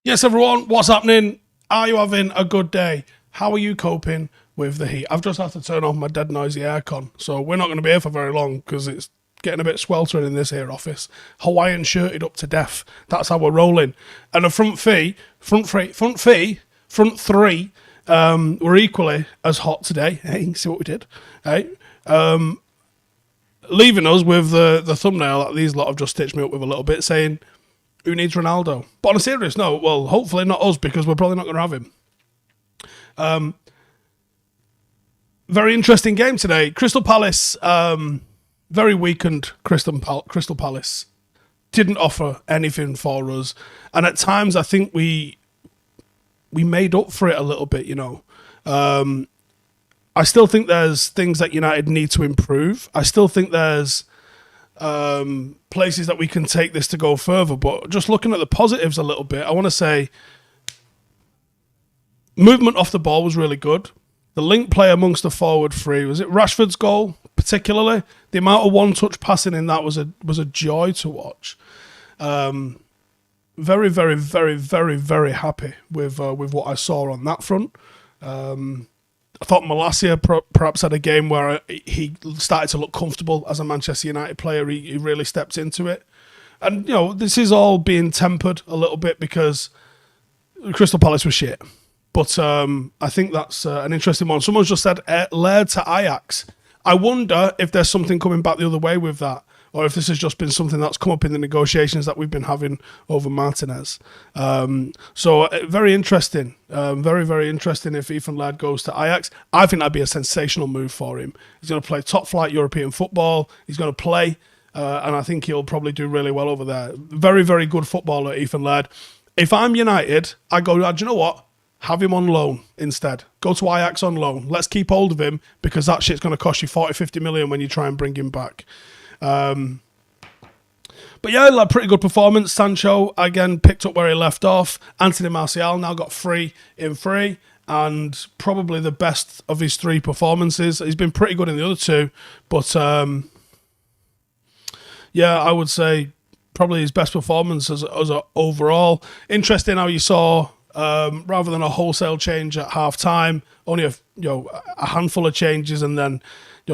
Yes, everyone, what's happening? Are you having a good day? How are you coping with the heat? I've just had to turn off my dead noisy aircon, so we're not going to be here for very long because it's getting a bit sweltering in this here office. Hawaiian shirted up to death. That's how we're rolling. And the front three were equally as hot today. Hey, see what we did? Hey, leaving us with the thumbnail that these lot have just stitched me up with a little bit, saying, who needs Ronaldo? But on a serious note, well, hopefully not us, because we're probably not going to have him. Very interesting game today. Crystal Palace, very weakened Crystal Palace. Didn't offer anything for us. And at times, I think we made up for it a little bit, you know. I still think there's things that United need to improve. I still think there's places that we can take this to go further, but just looking at the positives a little bit, I want to say movement off the ball was really good. The link play amongst the forward three, was it Rashford's goal particularly? The amount of one-touch passing in that was a joy to watch. Very, very, very, very, very happy with what I saw on that front. I thought Malacia perhaps had a game where he started to look comfortable as a Manchester United player. He really stepped into it. And, you know, this is all being tempered a little bit because Crystal Palace was shit. But I think that's an interesting one. Someone's just said Laird to Ajax. I wonder if there's something coming back the other way with that, or if this has just been something that's come up in the negotiations that we've been having over Martinez. So very interesting. Very, very interesting if Ethan Laird goes to Ajax. I think that'd be a sensational move for him. He's going to play top-flight European football. He's going to play, and I think he'll probably do really well over there. Very, very good footballer, Ethan Laird. If I'm United, I go, do you know what? Have him on loan instead. Go to Ajax on loan. Let's keep hold of him because that shit's going to cost you 40, 50 million when you try and bring him back. But yeah, like pretty good performance. Sancho again picked up where he left off. Anthony Martial now got 3 in 3 and probably the best of his 3 performances. He's been pretty good in the other 2, but yeah, I would say probably his best performance as a overall. Interesting how you saw rather than a wholesale change at half time, only a handful of changes and then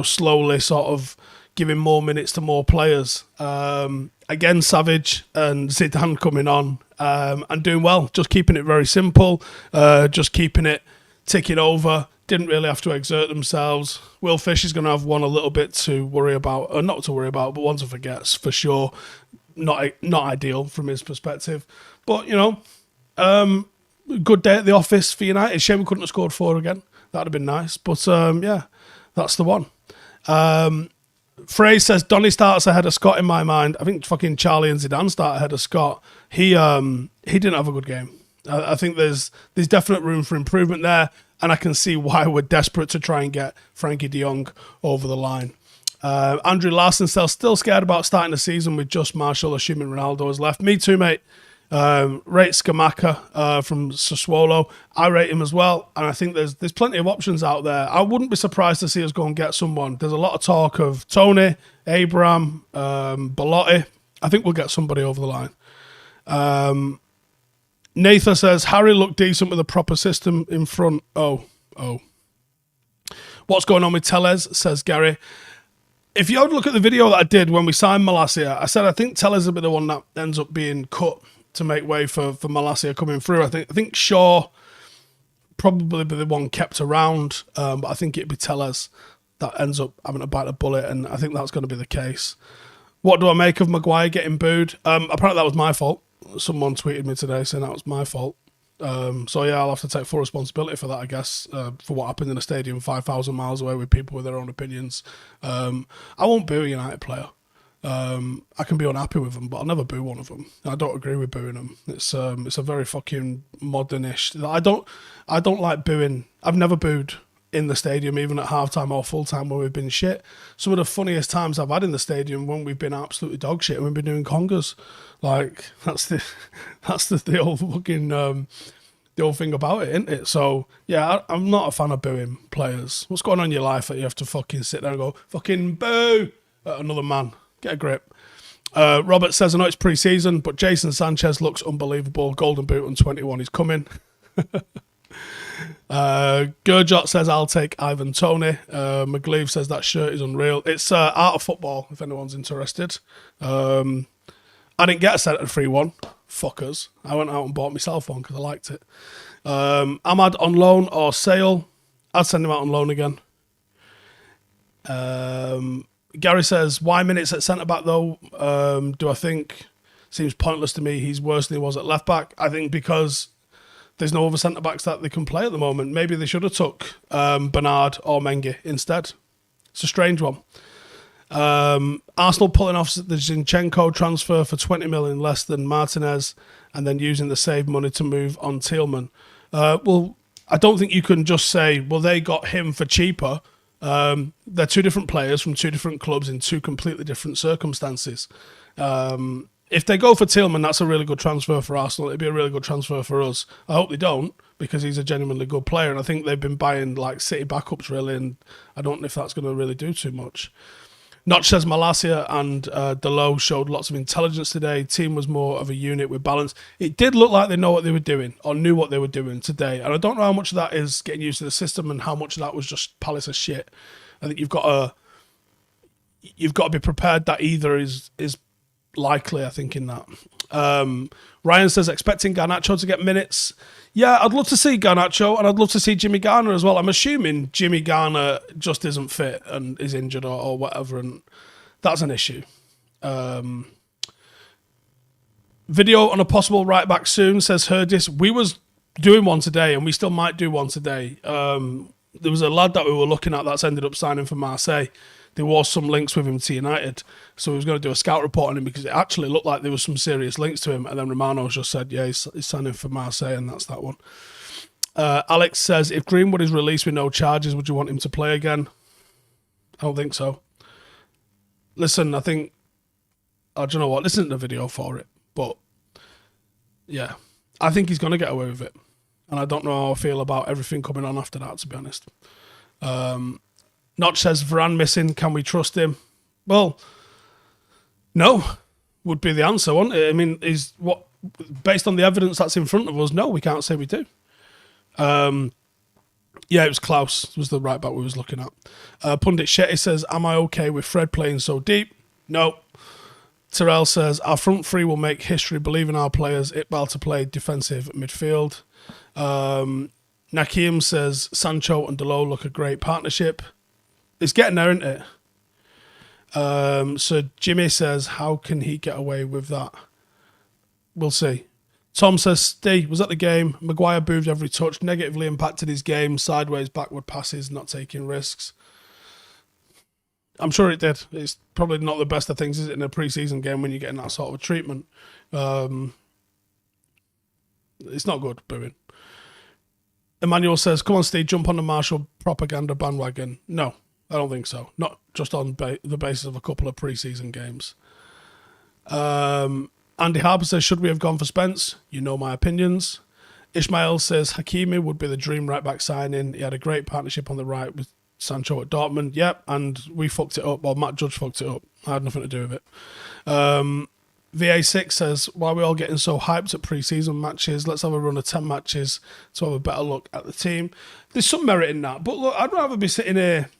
slowly sort of giving more minutes to more players. Again, Savage and Zidane coming on and doing well, just keeping it very simple, just keeping it ticking over. Didn't really have to exert themselves. Will Fish is going to have one a little bit to worry about, or not to worry about, but one to forget for sure. Not ideal from his perspective, but good day at the office for United. Shame we couldn't have scored 4 again. That'd have been nice, but yeah, that's the one. Frey says Donny starts ahead of Scott in my mind. I think fucking Charlie and Zidane start ahead of Scott. He didn't have a good game. I think there's definite room for improvement there, and I can see why we're desperate to try and get Frankie de Jong over the line. Andrew Larson still scared about starting the season with just Marshall, assuming Ronaldo has left. Me too, mate. Rate Skamaka from Sassuolo. I rate him as well, and I think there's plenty of options out there. I wouldn't be surprised to see us go and get someone. There's a lot of talk of Tony, Abraham, Belotti. I think we'll get somebody over the line. Nathan says Harry looked decent with a proper system in front. Oh. What's going on with Tellez, says Gary. If you have a look at the video that I did when we signed Malacia, I said I think Tellez will be the one that ends up being cut to make way for Malacia coming through. I think Shaw probably be the one kept around, but I think it'd be Tellez that ends up having to bite the bullet, and I think that's going to be the case. What do I make of Maguire getting booed? Apparently that was my fault. Someone tweeted me today saying that was my fault. So yeah, I'll have to take full responsibility for that, I guess, for what happened in a stadium 5,000 miles away with people with their own opinions. I won't boo a United player. I can be unhappy with them, but I'll never boo one of them. I don't agree with booing them. It's a very fucking modernish. I don't like booing. I've never booed in the stadium, even at halftime or full time when we've been shit. Some of the funniest times I've had in the stadium when we've been absolutely dog shit and we've been doing congas. Like that's the old fucking the old thing about it, isn't it? So yeah, I'm not a fan of booing players. What's going on in your life that you have to fucking sit there and go fucking boo at another man? Get a grip. Robert says, I know it's pre-season, but Jadon Sanchez looks unbelievable. Golden boot on 21 is coming. Gurjot says, I'll take Ivan Toney. McGleave says, that shirt is unreal. It's Art of Football, if anyone's interested. I didn't get a set of free one. Fuckers. I went out and bought myself one because I liked it. Ahmad on loan or sale? I'd send him out on loan again. Gary says, why minutes at centre-back though? Do I think? Seems pointless to me. He's worse than he was at left-back. I think because there's no other centre-backs that they can play at the moment. Maybe they should have took Bernard or Mengi instead. It's a strange one. Arsenal pulling off the Zinchenko transfer for 20 million less than Martinez and then using the saved money to move on Tielemans. Well, I don't think you can just say, well, they got him for cheaper. They're two different players from two different clubs in two completely different circumstances. If they go for Tielemans, that's a really good transfer for Arsenal. It'd be a really good transfer for us. I hope they don't, because he's a genuinely good player, and I think they've been buying like City backups really, and I don't know if that's going to really do too much. Notch says Malacia and Delo showed lots of intelligence today. Team was more of a unit with balance. It did look like they know what they were doing or knew what they were doing today. And I don't know how much of that is getting used to the system and how much of that was just Palace as shit. I think you've got to be prepared that either is likely, I think, in that. Ryan says, expecting Garnacho to get minutes. Yeah, I'd love to see Garnacho, and I'd love to see Jimmy Garner as well. I'm assuming Jimmy Garner just isn't fit and is injured or whatever, and that's an issue. Video on a possible right back soon, says Herdis. We was doing one today, and we still might do one today. There was a lad that we were looking at that's ended up signing for Marseille. There was some links with him to United, so we was going to do a scout report on him because it actually looked like there was some serious links to him, and then Romano just said, yeah, he's signing for Marseille, and that's that one. Alex says, if Greenwood is released with no charges, would you want him to play again? I don't think so. Listen, I think, I don't know what, this isn't a video for it, but yeah, I think he's going to get away with it, and I don't know how I feel about everything coming on after that, to be honest. Notch says, Varane missing, can we trust him? Well, no, would be the answer, wouldn't it? I mean, based on the evidence that's in front of us, no, we can't say we do. Yeah, it was Klaus, was the right back we was looking at. Pundit Shetty says, am I okay with Fred playing so deep? No. Terrell says, our front three will make history, believe in our players, Iqbal to play defensive midfield. Nakeem says, Sancho and Delo look a great partnership. It's getting there, isn't it? So Jimmy says, how can he get away with that? We'll see. Tom says, Steve was at the game. Maguire booved every touch, negatively impacted his game, sideways, backward passes, not taking risks. I'm sure it did. It's probably not the best of things, is it, in a pre-season game when you're getting that sort of treatment. It's not good, booing. Emmanuel says, come on, Steve, jump on the Marshall propaganda bandwagon. No. I don't think so. Not just on the basis of a couple of pre-season games. Andy Harper says, should we have gone for Spence? You know my opinions. Ishmael says, Hakimi would be the dream right-back signing. He had a great partnership on the right with Sancho at Dortmund. Yep, and we fucked it up. Well, Matt Judge fucked it up. I had nothing to do with it. VA6 says, why are we all getting so hyped at pre-season matches? Let's have a run of 10 matches to have a better look at the team. There's some merit in that. But look, I'd rather be sitting here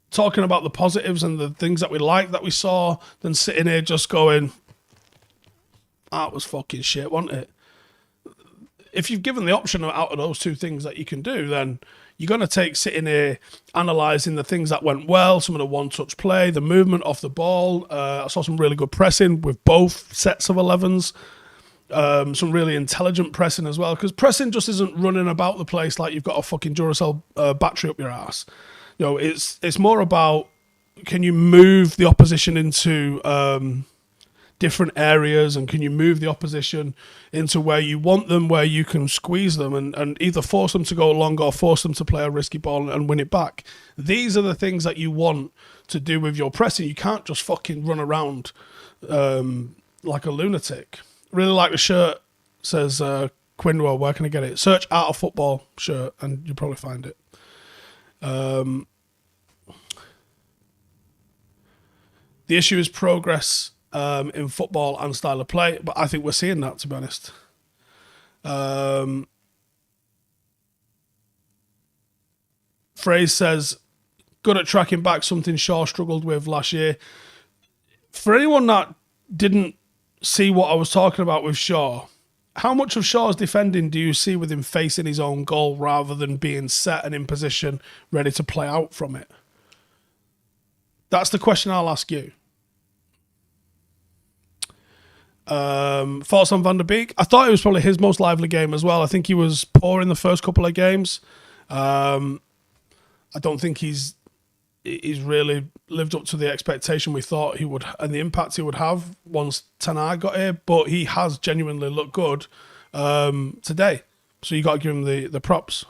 talking about the positives and the things that we like that we saw than sitting here just going, that was fucking shit, wasn't it? If you've given the option out of those two things that you can do, then you're going to take sitting here analysing the things that went well, some of the one-touch play, the movement off the ball. I saw some really good pressing with both sets of 11s. Some really intelligent pressing as well, because pressing just isn't running about the place like you've got a fucking Duracell battery up your ass. You know, it's more about, can you move the opposition into different areas, and can you move the opposition into where you want them, where you can squeeze them and either force them to go long or force them to play a risky ball and win it back. These are the things that you want to do with your pressing. You can't just fucking run around like a lunatic. Really like the shirt, says Quinwell. Where can I get it? Search Art of Football shirt and you'll probably find it. The issue is progress. in football and style of play, but I think we're seeing that, to be honest. Phrase says, good at tracking back, something Shaw struggled with last year. For anyone that didn't see what I was talking about with Shaw, how much of Shaw's defending do you see with him facing his own goal rather than being set and in position, ready to play out from it? That's the question I'll ask you. Thoughts on Van der Beek? I thought it was probably his most lively game as well. I think he was poor in the first couple of games. I don't think he's really lived up to the expectation we thought he would and the impact he would have once Ten Hag got here. But he has genuinely looked good today. So you got to give him the props.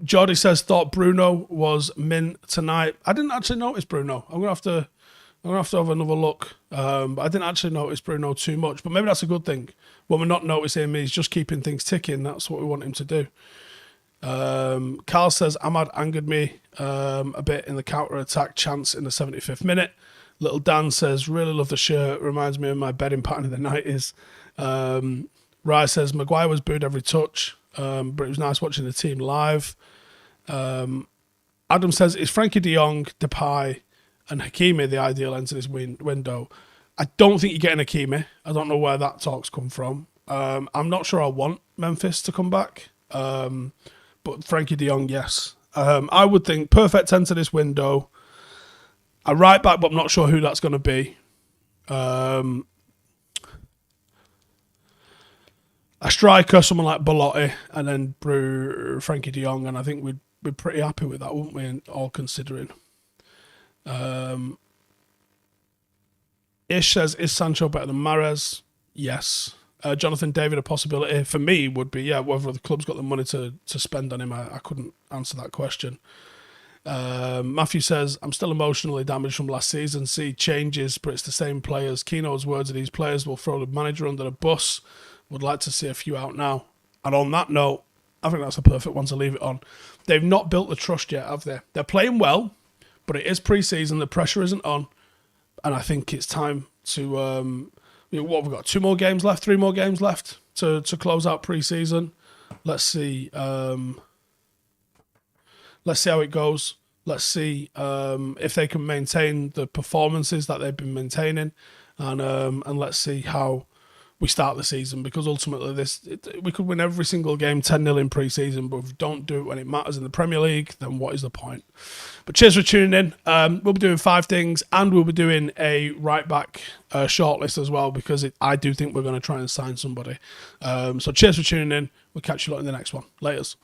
Jordy says thought Bruno was mint tonight. I didn't actually notice Bruno. I'm gonna have to have another look. But I didn't actually notice Bruno too much. But maybe that's a good thing. When we're not noticing him, he's just keeping things ticking. That's what we want him to do. Carl says Ahmad angered me a bit in the counter-attack chance in the 75th minute. Little Dan says, really love the shirt. Reminds me of my bedding pattern in the 90s. Rye says, Maguire was booed every touch, but it was nice watching the team live. Adam says, is Frankie de Jong, Depay and Hakimi the ideal end to this window? I don't think you're getting Hakimi. I don't know where that talk's come from. I'm not sure I want Memphis to come back. But Frankie de Jong, yes. I would think perfect end to this window. A right back, but I'm not sure who that's going to be. A striker, someone like Belotti, and then Frankie de Jong, and I think we'd be pretty happy with that, wouldn't we, all considering. Ish says, is Sancho better than Mahrez? Yes. Jonathan David, a possibility for me would be, yeah, whether the club's got the money to spend on him. I couldn't answer that question. Matthew says, I'm still emotionally damaged from last season. See changes, but it's the same players. Keno's words of these players will throw the manager under the bus. Would like to see a few out now. And on that note, I think that's a perfect one to leave it on. They've not built the trust yet, have they? They're playing well, but it is pre-season. The pressure isn't on. And I think it's time to... what we've got? 3 more games left to close out pre-season. Let's see. Let's see how it goes. Let's see if they can maintain the performances that they've been maintaining, and let's see how we start the season. Because ultimately, we could win every single game 10-0 in pre-season, but if we don't do it when it matters in the Premier League, then what is the point? But cheers for tuning in. We'll be doing 5 things, and we'll be doing a right-back shortlist as well, because I do think we're going to try and sign somebody. So cheers for tuning in. We'll catch you lot in the next one. Laters.